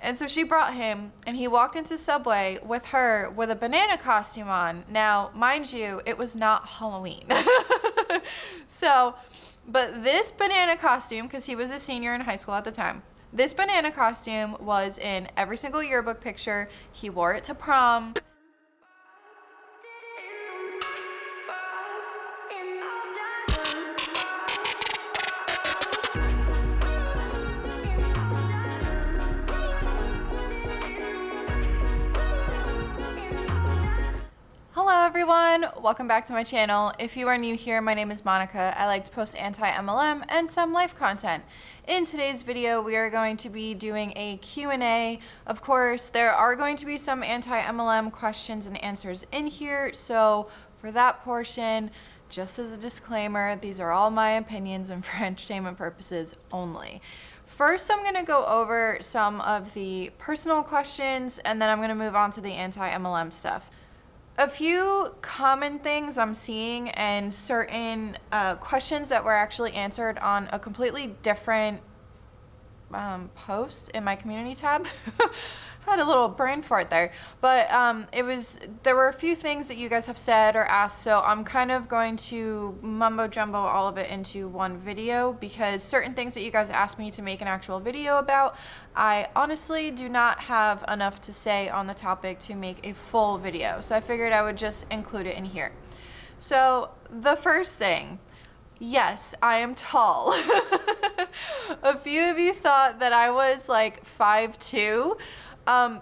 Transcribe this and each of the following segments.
And so she brought him, and he walked into Subway with her with a banana costume on. Now, mind you, it was not Halloween. So, but this banana costume, because he was a senior in high school at the time, this banana costume was in every single yearbook picture. He wore it to prom. Hello everyone, welcome back to my channel. If you are new here, my name is Monica. I like to post anti-MLM and some life content. In today's video, we are going to be doing a Q&A. Of course, there are going to be some anti-MLM questions and answers in here, so for that portion, just as a disclaimer, these are all my opinions and for entertainment purposes only. First, I'm going to go over some of the personal questions, and then I'm going to move on to the anti-MLM stuff. A few common things I'm seeing and certain questions that were actually answered on a completely different post in my community tab. Had a little brain fart there, but there were a few things that you guys have said or asked, so I'm kind of going to mumbo jumbo all of it into one video because certain things that you guys asked me to make an actual video about, I honestly do not have enough to say on the topic to make a full video, so I figured I would just include it in here. So the first thing, yes, I am tall. A few of you thought that I was like 5'2".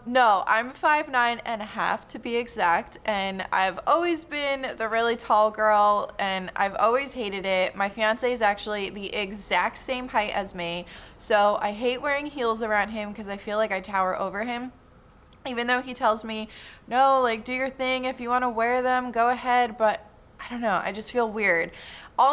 No, I'm 5'9.5" to be exact, and I've always been the really tall girl, and I've always hated it. My fiance is actually the exact same height as me, so I hate wearing heels around him because I feel like I tower over him. Even though he tells me, no, like, do your thing. If you want to wear them, go ahead, but I don't know, I just feel weird. All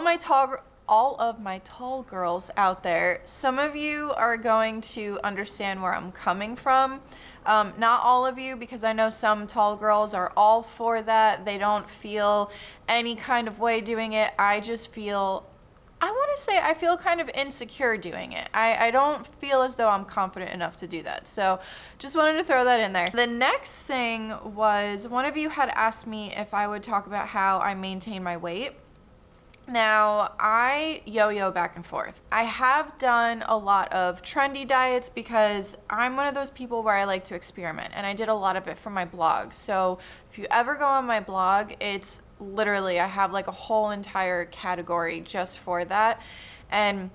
of my tall girls out there, some of you are going to understand where I'm coming from. Not all of you, because I know some tall girls are all for that. They don't feel any kind of way doing it. I just feel, I feel kind of insecure doing it. I don't feel as though I'm confident enough to do that. So just wanted to throw that in there. The next thing was one of you had asked me if I would talk about how I maintain my weight. Now, I yo-yo back and forth. I have done a lot of trendy diets because I'm one of those people where I like to experiment, and I did a lot of it for my blog. So if you ever go on my blog, it's literally, I have like a whole entire category just for that. And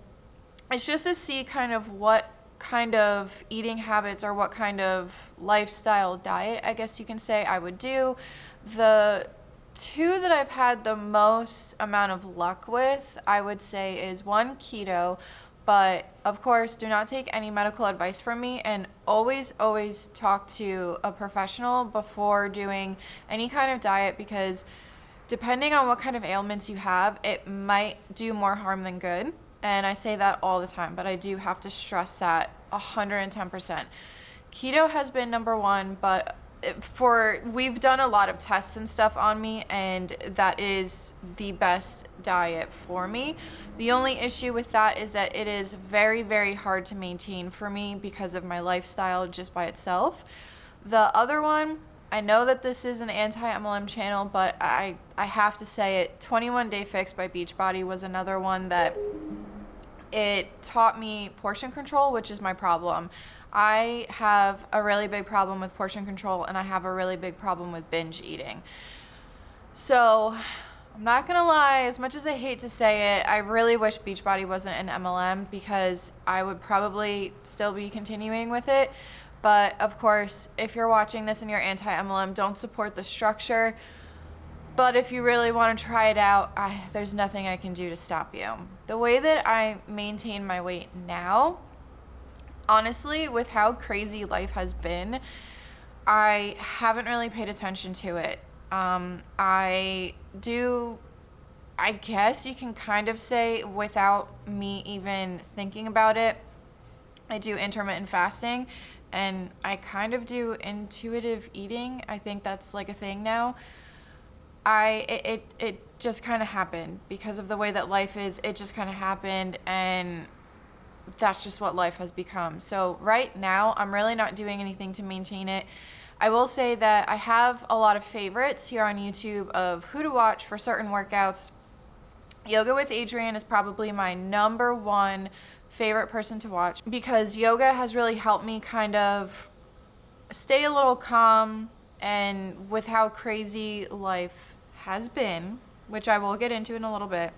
it's just to see kind of what kind of eating habits or what kind of lifestyle diet, I guess you can say, I would do. The two that I've had the most amount of luck with, I would say, is one, keto, but of course do not take any medical advice from me, and always talk to a professional before doing any kind of diet, because depending on what kind of ailments you have, it might do more harm than good. And I say that all the time, but I do have to stress that 110%. Keto has been number one, but we've done a lot of tests and stuff on me, and that is the best diet for me. The only issue with that is that it is very, very hard to maintain for me because of my lifestyle just by itself. The other one, I know that this is an anti-MLM channel, but I have to say it, 21 Day Fix by Beachbody was another one that it taught me portion control, which is my problem. I have a really big problem with portion control, and I have a really big problem with binge eating. So I'm not gonna lie, as much as I hate to say it, I really wish Beachbody wasn't an MLM, because I would probably still be continuing with it. But of course, if you're watching this and you're anti-MLM, don't support the structure. But if you really want to try it out, there's nothing I can do to stop you. The way that I maintain my weight now, honestly, with how crazy life has been, I haven't really paid attention to it. I guess you can kind of say, without me even thinking about it, I do intermittent fasting, and I kind of do intuitive eating. I think that's like a thing now. It just kind of happened because of the way that life is. It just kind of happened, and that's just what life has become. So right now, I'm really not doing anything to maintain it. I will say that I have a lot of favorites here on YouTube of who to watch for certain workouts. Yoga with Adrienne is probably my number one favorite person to watch because yoga has really helped me kind of stay a little calm, and with how crazy life has been, which I will get into in a little bit,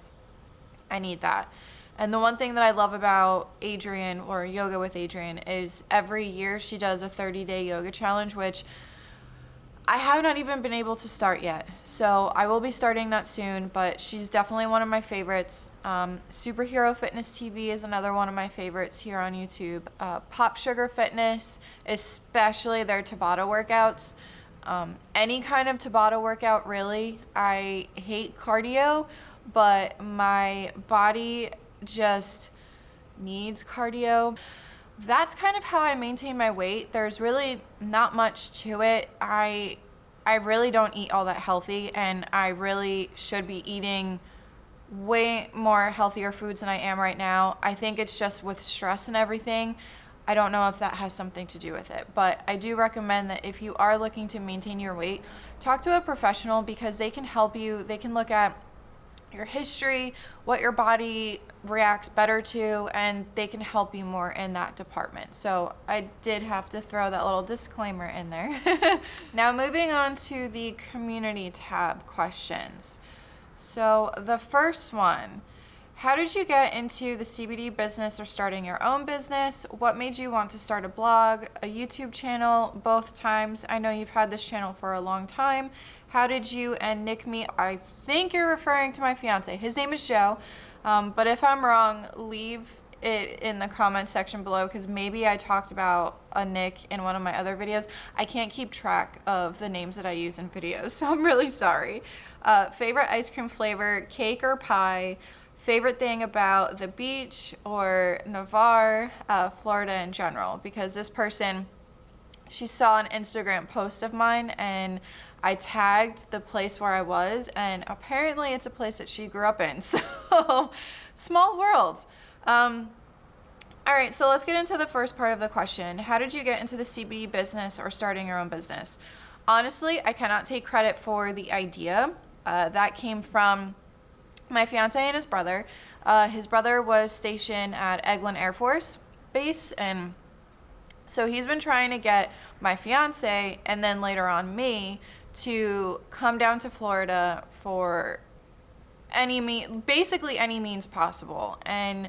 I need that. And the one thing that I love about Adrienne, or Yoga with Adrienne, is every year she does a 30-day yoga challenge, which I have not even been able to start yet. So I will be starting that soon, but she's definitely one of my favorites. Superherofitness TV is another one of my favorites here on YouTube. Pop Sugar Fitness, especially their Tabata workouts. Any kind of Tabata workout, really. I hate cardio, but my body just needs cardio. That's kind of how I maintain my weight. There's really not much to it. I really don't eat all that healthy, and I really should be eating way more healthier foods than I am right now. I think it's just with stress and everything. I don't know if that has something to do with it, but I do recommend that if you are looking to maintain your weight, talk to a professional because they can help you. They can look at your history, what your body reacts better to, and they can help you more in that department. So I did have to throw that little disclaimer in there. Now moving on to the community tab questions. So the first one, how did you get into the CBD business or starting your own business? What made you want to start a blog, a YouTube channel, both times? I know you've had this channel for a long time. How did you and Nick meet? I think you're referring to my fiance. His name is Joe, but if I'm wrong, leave it in the comments section below because maybe I talked about a Nick in one of my other videos. I can't keep track of the names that I use in videos, so I'm really sorry. Favorite ice cream flavor, cake or pie? Favorite thing about the beach or Navarre, Florida in general? Because this person, she saw an Instagram post of mine and I tagged the place where I was, and apparently it's a place that she grew up in. So, small world. All right, so let's get into the first part of the question. How did you get into the CBD business or starting your own business? Honestly, I cannot take credit for the idea. That came from my fiance and his brother. His brother was stationed at Eglin Air Force Base, and so he's been trying to get my fiance and then later on me to come down to Florida for basically any means possible. And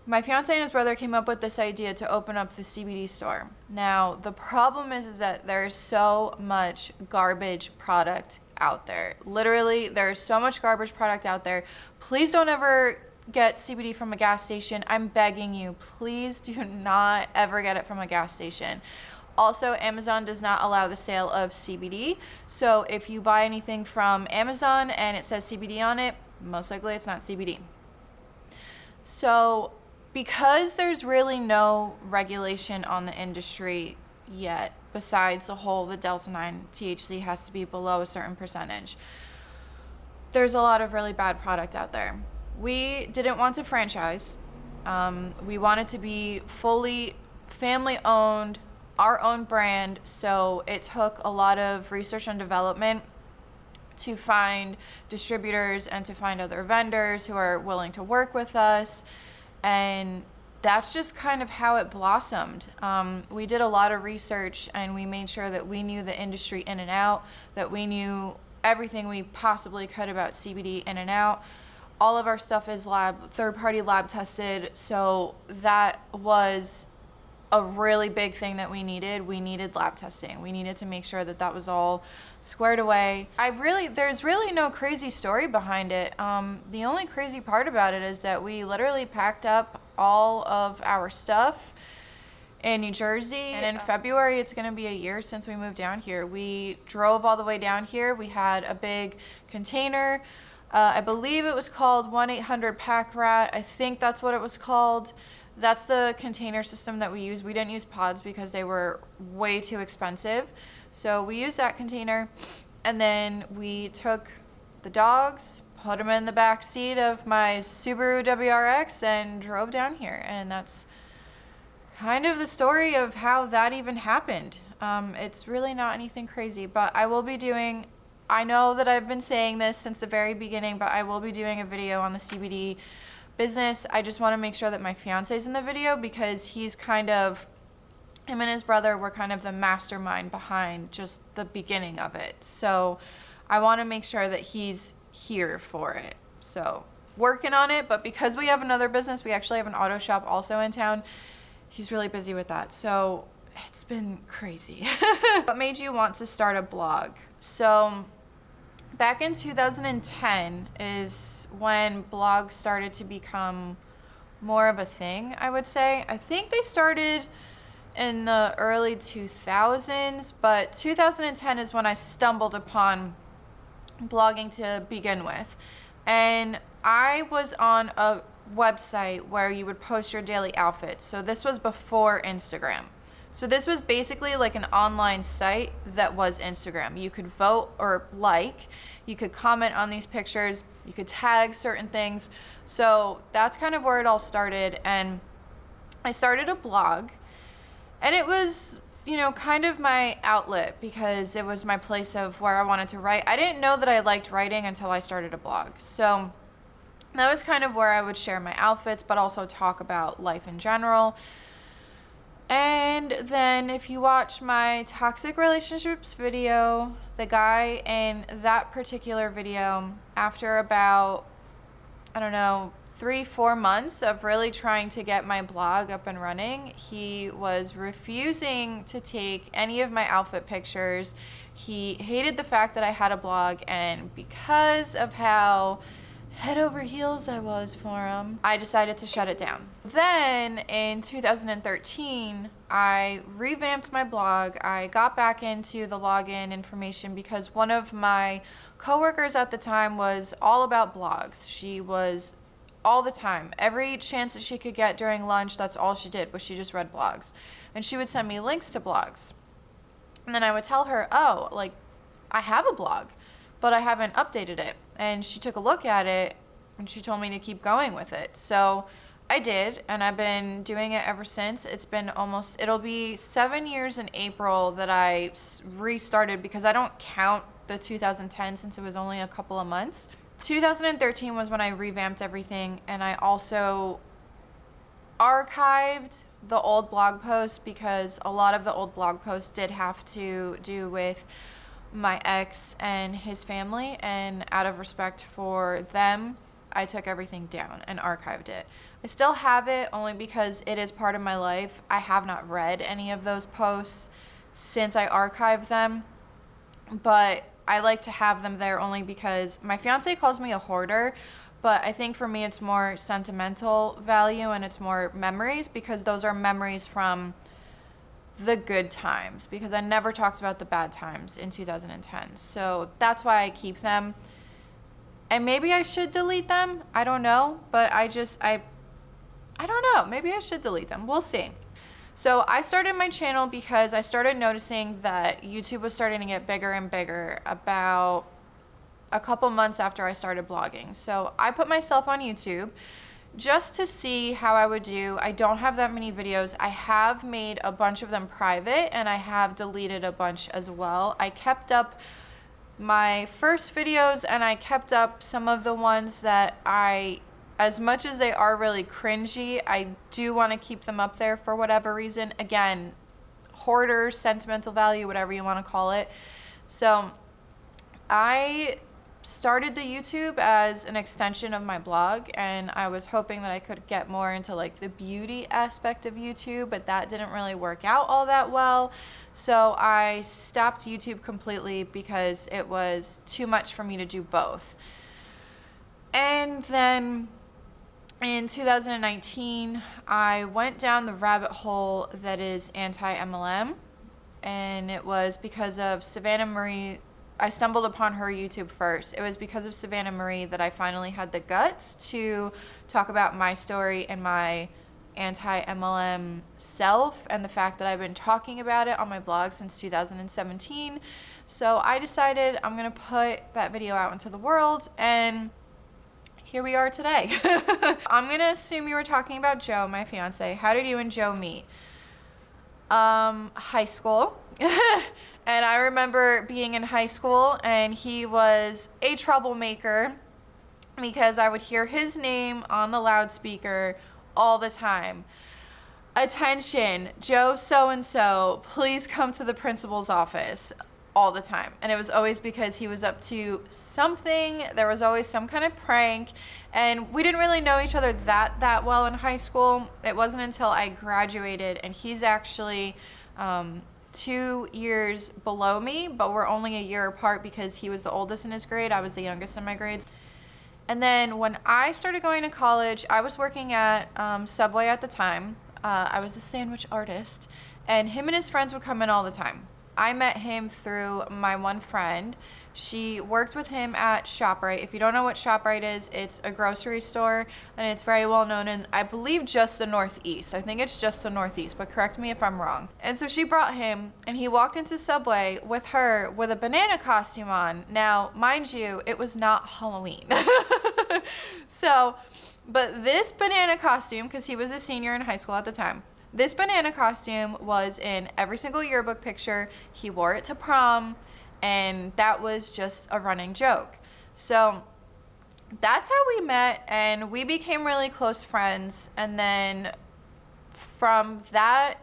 my fiance and his brother came up with this idea to open up the CBD store. Now, the problem is that there's so much garbage product out there. Literally, there's so much garbage product out there. Please don't ever get CBD from a gas station. I'm begging you, please do not ever get it from a gas station. Also, Amazon does not allow the sale of CBD. So if you buy anything from Amazon and it says CBD on it, most likely it's not CBD. So because there's really no regulation on the industry yet, besides the Delta-9 THC has to be below a certain percentage, there's a lot of really bad product out there. We didn't want to franchise. We wanted to be fully family owned, our own brand, so it took a lot of research and development to find distributors and to find other vendors who are willing to work with us, and that's just kind of how it blossomed. We did a lot of research and we made sure that we knew the industry in and out, that we knew everything we possibly could about CBD in and out. All of our stuff is third-party lab tested, so that was a really big thing that we needed. We needed lab testing. We needed to make sure that that was all squared away. There's really no crazy story behind it. The only crazy part about it is that we literally packed up all of our stuff in New Jersey, and in February it's going to be a year since we moved down here. We drove all the way down here. We had a big container. I believe it was called 1-800-PACK-RAT. I think that's what it was called. That's the container system that we use. We didn't use pods because they were way too expensive. So we used that container, and then we took the dogs put him in the back seat of my Subaru WRX and drove down here. And that's kind of the story of how that even happened. It's really not anything crazy, but I will be doing, I know that I've been saying this since the very beginning, but I will be doing a video on the CBD business. I just want to make sure that my fiance's in the video because he's kind of, him and his brother were kind of the mastermind behind just the beginning of it. So I want to make sure that he's here for it. So working on it, but because we have another business, we actually have an auto shop also in town. He's really busy with that. So it's been crazy. What made you want to start a blog? So back in 2010 is when blogs started to become more of a thing, I would say. I think they started in the early 2000s, but 2010 is when I stumbled upon blogging to begin with. And I was on a website where you would post your daily outfits. So this was before Instagram. So this was basically like an online site that was Instagram. You could vote or like, you could comment on these pictures, you could tag certain things. So that's kind of where it all started. And I started a blog. And it was, you know, kind of my outlet because it was my place of where I wanted to write. I didn't know that I liked writing until I started a blog. So that was kind of where I would share my outfits, but also talk about life in general. And then if you watch my toxic relationships video, the guy in that particular video, after about, I don't know, 3-4 months of really trying to get my blog up and running, he was refusing to take any of my outfit pictures. He hated the fact that I had a blog, and because of how head over heels I was for him, I decided to shut it down. Then in 2013, I revamped my blog. I got back into the login information because one of my coworkers at the time was all about blogs. She was all the time. Every chance that she could get during lunch, that's all she did, was she just read blogs. And she would send me links to blogs. And then I would tell her, oh, like, I have a blog, but I haven't updated it. And she took a look at it, and she told me to keep going with it. So I did, and I've been doing it ever since. It's been almost, it'll be 7 years in April that I restarted because I don't count the 2010 since it was only a couple of months. 2013 was when I revamped everything, and I also archived the old blog posts because a lot of the old blog posts did have to do with my ex and his family, and out of respect for them, I took everything down and archived it. I still have it only because it is part of my life. I have not read any of those posts since I archived them, but I like to have them there only because my fiance calls me a hoarder, but I think for me it's more sentimental value and it's more memories because those are memories from the good times because I never talked about the bad times in 2010. So that's why I keep them. And maybe I should delete them. I don't know, but I don't know. Maybe I should delete them. We'll see. So I started my channel because I started noticing that YouTube was starting to get bigger and bigger about a couple months after I started blogging. So I put myself on YouTube just to see how I would do. I don't have that many videos. I have made a bunch of them private and I have deleted a bunch as well. I kept up my first videos and I kept up some of the ones that as much as they are really cringy, I do want to keep them up there for whatever reason. Again, hoarder, sentimental value, whatever you want to call it. So I started the YouTube as an extension of my blog, and I was hoping that I could get more into like the beauty aspect of YouTube, but that didn't really work out all that well. So I stopped YouTube completely because it was too much for me to do both. And then in 2019, I went down the rabbit hole that is anti-MLM, and it was because of Savannah Marie. I stumbled upon her YouTube first. It was because of Savannah Marie that I finally had the guts to talk about my story and my anti-MLM self and the fact that I've been talking about it on my blog since 2017. So I decided I'm going to put that video out into the world, and here we are today. I'm gonna assume you were talking about Joe, my fiance. How did you and Joe meet? High school. And I remember being in high school and he was a troublemaker because I would hear his name on the loudspeaker all the time. Attention, Joe so-and-so, please come to the principal's office, all the time. And it was always because he was up to something. There was always some kind of prank. And we didn't really know each other that well in high school. It wasn't until I graduated, and he's actually 2 years below me, but we're only a year apart because he was the oldest in his grade. I was the youngest in my grades. And then when I started going to college, I was working at Subway at the time. I was a sandwich artist, and him and his friends would come in all the time. I met him through my one friend. She worked with him at ShopRite. If you don't know what ShopRite is, it's a grocery store, and it's very well known in, I believe, just the Northeast. I think it's just the Northeast, but correct me if I'm wrong. And so she brought him, and he walked into Subway with her with a banana costume on. Now, mind you, it was not Halloween. But this banana costume, because he was a senior in high school at the time, this banana costume was in every single yearbook picture. He wore it to prom, and that was just a running joke. So that's how we met, and we became really close friends. And then from that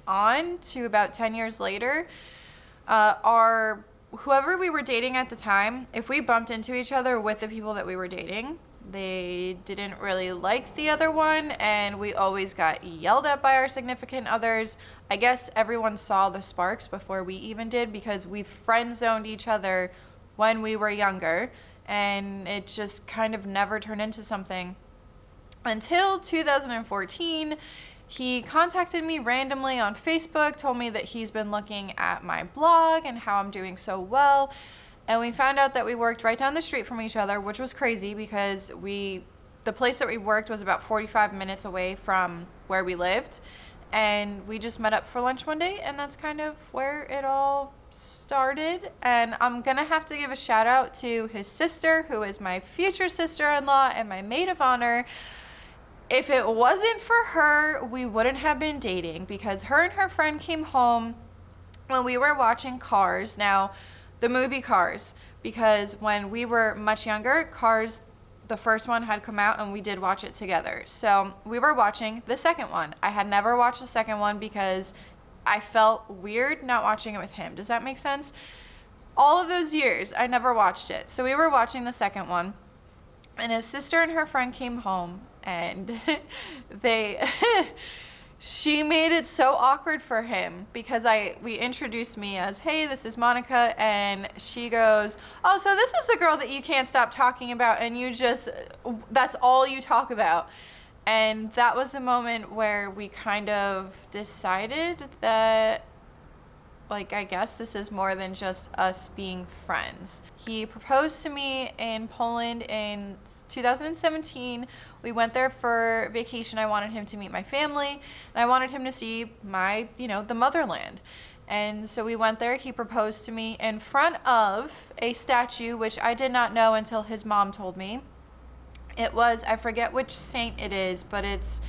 on to about 10 years later, whoever we were dating at the time, if we bumped into each other with the people that we were dating, they didn't really like the other one, and we always got yelled at by our significant others. I guess everyone saw the sparks before we even did, because we friend-zoned each other when we were younger, and it just kind of never turned into something. Until 2014, he contacted me randomly on Facebook, told me that he's been looking at my blog and how I'm doing so well. And we found out that we worked right down the street from each other, which was crazy because the place that we worked was about 45 minutes away from where we lived. And we just met up for lunch one day, and that's kind of where it all started. And I'm going to have to give a shout out to his sister, who is my future sister-in-law and my maid of honor. If it wasn't for her, we wouldn't have been dating, because her and her friend came home when we were watching Cars. Now, the movie Cars, because when we were much younger, Cars, the first one had come out, and we did watch it together. So we were watching the second one. I had never watched the second one because I felt weird not watching it with him. Does that make sense? All of those years, I never watched it. So we were watching the second one, and his sister and her friend came home, and she made it so awkward for him because we introduced me as, hey, this is Monica, and she goes, oh, so this is the girl that you can't stop talking about, and that's all you talk about. And that was the moment where we kind of decided that, I guess this is more than just us being friends. He proposed to me in Poland in 2017. We went there for vacation. I wanted him to meet my family, and I wanted him to see the motherland. And so we went there. He proposed to me in front of a statue, which I did not know until his mom told me. It was, I forget which saint it is, but it's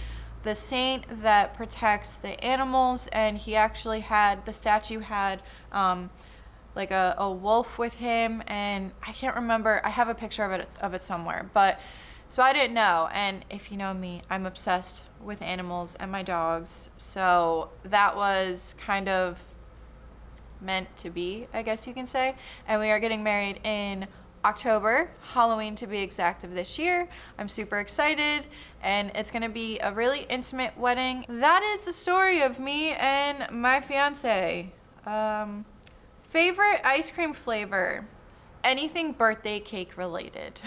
the saint that protects the animals, and the statue had a wolf with him, and I can't remember, I have a picture of it somewhere, but so I didn't know. And if you know me, I'm obsessed with animals and my dogs, so that was kind of meant to be, I guess you can say. And we are getting married in October, Halloween to be exact, of this year. I'm super excited, and it's gonna be a really intimate wedding. That is the story of me and my fiance. Favorite ice cream flavor? Anything birthday cake related.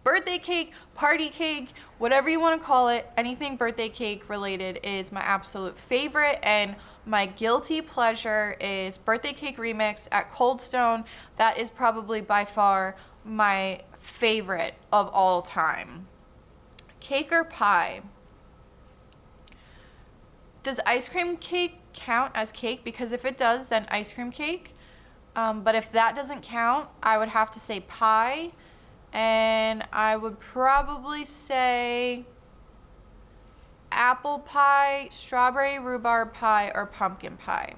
Birthday cake, party cake, whatever you want to call it, anything birthday cake related is my absolute favorite. And my guilty pleasure is birthday cake remix at Cold Stone. That is probably by far my favorite of all time. Cake or pie? Does ice cream cake count as cake? Because if it does, then ice cream cake. But if that doesn't count, I would have to say pie. And I would probably say apple pie, strawberry rhubarb pie, or pumpkin pie.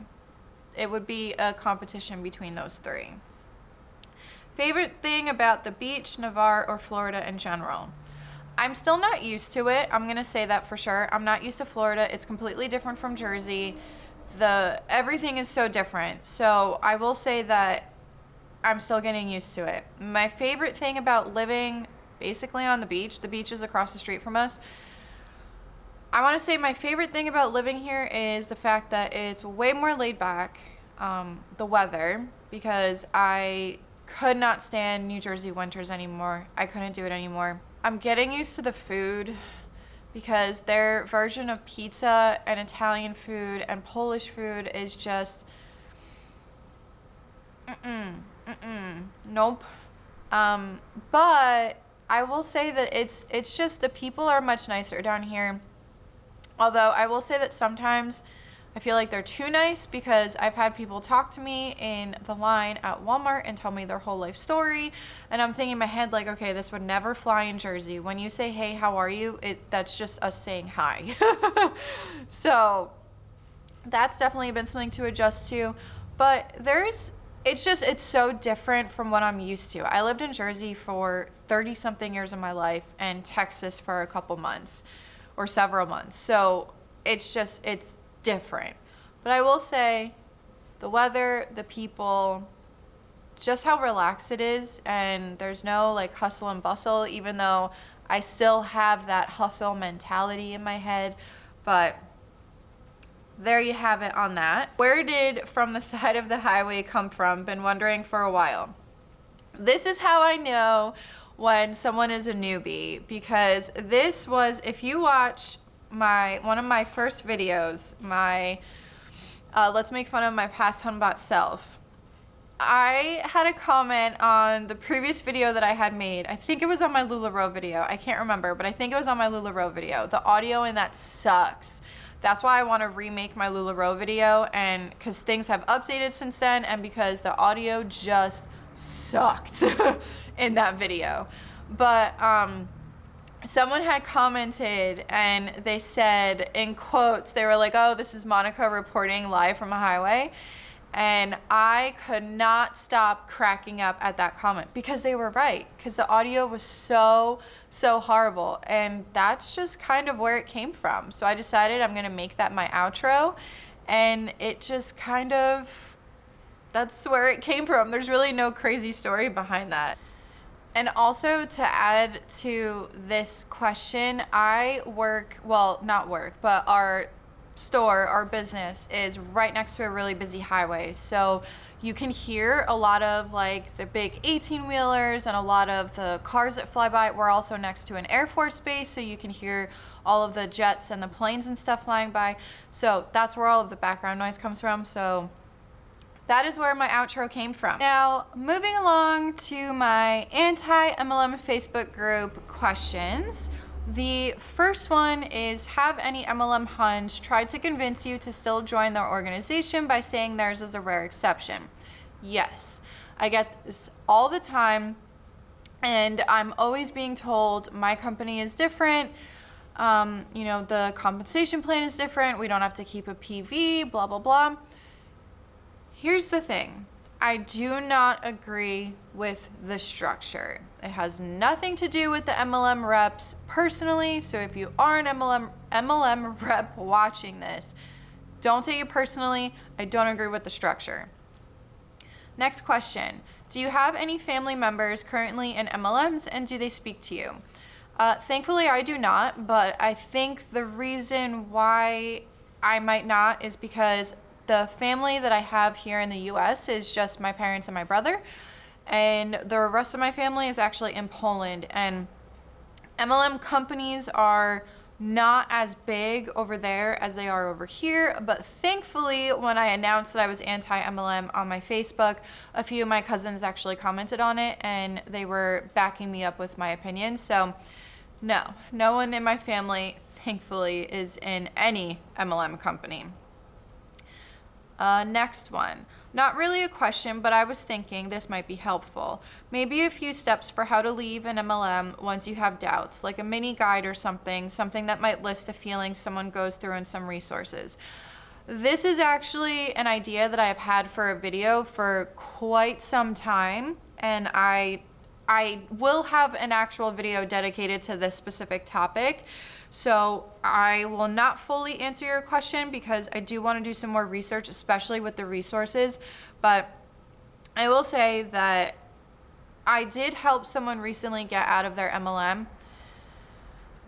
It would be a competition between those three. Favorite thing about the beach, Navarre, or Florida in general? I'm still not used to it. I'm going to say that for sure. I'm not used to Florida. It's completely different from Jersey. Everything is so different. So I will say that I'm still getting used to it. My favorite thing about living basically on the beach is across the street from us. I want to say my favorite thing about living here is the fact that it's way more laid back, the weather, because I could not stand New Jersey winters anymore. I couldn't do it anymore. I'm getting used to the food because their version of pizza and Italian food and Polish food is just nope. But I will say that it's just the people are much nicer down here. Although I will say that sometimes I feel like they're too nice, because I've had people talk to me in the line at Walmart and tell me their whole life story. And I'm thinking in my head, like, okay, this would never fly in Jersey. When you say, hey, how are you? That's just us saying hi. So that's definitely been something to adjust to. But it's so different from what I'm used to. I lived in Jersey for 30 something years of my life and Texas for a couple months or several months. So it's different. But I will say the weather, the people, just how relaxed it is, and there's no like hustle and bustle, even though I still have that hustle mentality in my head. But there you have it on that. Where did From the Side of the Highway come from? Been wondering for a while. This is how I know when someone is a newbie, because this was, if you watched one of my first videos, let's make fun of my past Hunbot self. I had a comment on the previous video that I had made. I think it was on my LuLaRoe video. I can't remember, but I think it was on my LuLaRoe video. The audio in that sucks. That's why I want to remake my LuLaRoe video, and because things have updated since then, and because the audio just sucked in that video. But someone had commented and they said, in quotes, they were like, oh, this is Monica reporting live from a highway. And I could not stop cracking up at that comment, because they were right, because the audio was so horrible. And that's just kind of where it came from. So I decided I'm going to make that my outro, and it just kind of, that's where it came from. There's really no crazy story behind that. And also, to add to this question, I work, well, not work, but our store, our business is right next to a really busy highway. So you can hear a lot of like the big 18-wheelers and a lot of the cars that fly by. We're also next to an Air Force base, so you can hear all of the jets and the planes and stuff flying by. So that's where all of the background noise comes from. So that is where my outro came from. Now, moving along to my anti-MLM Facebook group questions. The first one is, have any MLM Huns tried to convince you to still join their organization by saying theirs is a rare exception? Yes, I get this all the time, and I'm always being told my company is different. The compensation plan is different. We don't have to keep a PV, blah, blah, blah. Here's the thing. I do not agree with the structure. It has nothing to do with the MLM reps personally. So if you are an MLM rep watching this, don't take it personally. I don't agree with the structure. Next question. Do you have any family members currently in MLMs, and do they speak to you? Thankfully, I do not, but I think the reason why I might not is because the family that I have here in the US is just my parents and my brother, and the rest of my family is actually in Poland. And MLM companies are not as big over there as they are over here, but thankfully when I announced that I was anti-MLM on my Facebook, a few of my cousins actually commented on it, and they were backing me up with my opinion. So no one in my family, thankfully, is in any MLM company. Next one. Not really a question, but I was thinking this might be helpful. Maybe a few steps for how to leave an MLM once you have doubts, like a mini guide or something that might list the feelings someone goes through and some resources. This is actually an idea that I've had for a video for quite some time, and I will have an actual video dedicated to this specific topic. So I will not fully answer your question because I do want to do some more research, especially with the resources. But I will say that I did help someone recently get out of their MLM.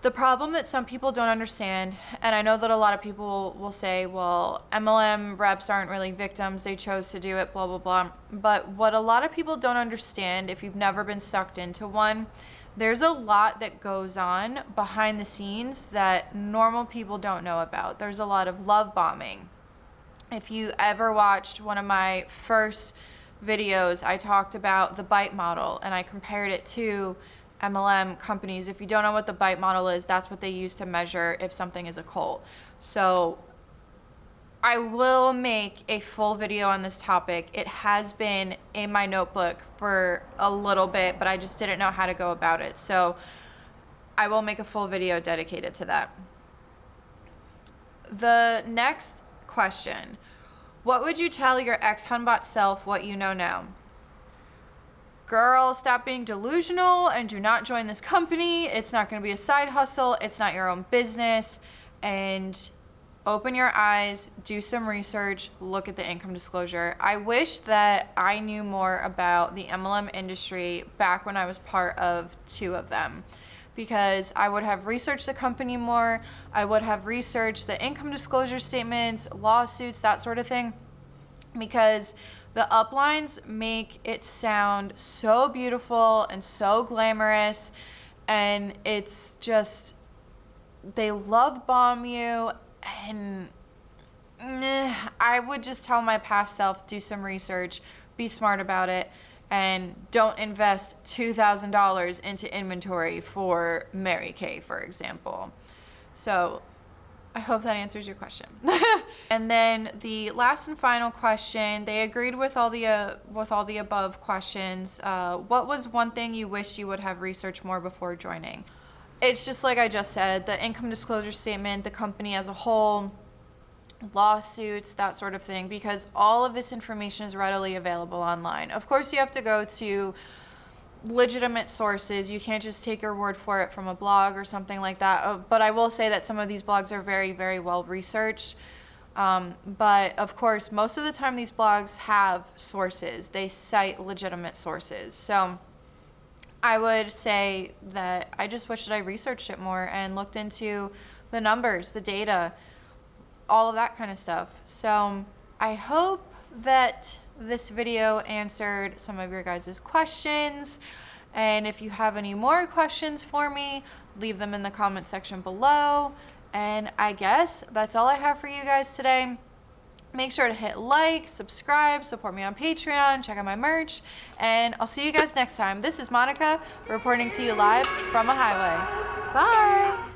The problem that some people don't understand, and I know that a lot of people will say, well, MLM reps aren't really victims, they chose to do it, blah, blah, blah. But what a lot of people don't understand, if you've never been sucked into one, there's a lot that goes on behind the scenes that normal people don't know about. There's a lot of love bombing. If you ever watched one of my first videos, I talked about the bite model and I compared it to MLM companies. If you don't know what the bite model is, that's what they use to measure if something is a cult. So I will make a full video on this topic. It has been in my notebook for a little bit, but I just didn't know how to go about it. So I will make a full video dedicated to that. The next question: what would you tell your ex-Hunbot self what you know now? Girl, stop being delusional and do not join this company. It's not going to be a side hustle. It's not your own business. And open your eyes, do some research, look at the income disclosure. I wish that I knew more about the MLM industry back when I was part of 2 of them, because I would have researched the company more. I would have researched the income disclosure statements, lawsuits, that sort of thing, because the uplines make it sound so beautiful and so glamorous, and it's just, they love bomb you, and I would just tell my past self, do some research, be smart about it, and don't invest $2,000 into inventory for Mary Kay, for example. So I hope that answers your question. And then the last and final question, they agreed with all the above questions. What was one thing you wished you would have researched more before joining? It's just like I just said, the income disclosure statement, the company as a whole, lawsuits, that sort of thing, because all of this information is readily available online. Of course, you have to go to legitimate sources. You can't just take your word for it from a blog or something like that. But I will say that some of these blogs are very, very well researched. But of course, most of the time these blogs have sources. They cite legitimate sources. So I would say that I just wish that I researched it more and looked into the numbers, the data, all of that kind of stuff. So I hope that this video answered some of your guys' questions. And if you have any more questions for me, leave them in the comment section below. And I guess that's all I have for you guys today. Make sure to hit like, subscribe, support me on Patreon, check out my merch, and I'll see you guys next time. This is Monica reporting to you live from a highway. Bye!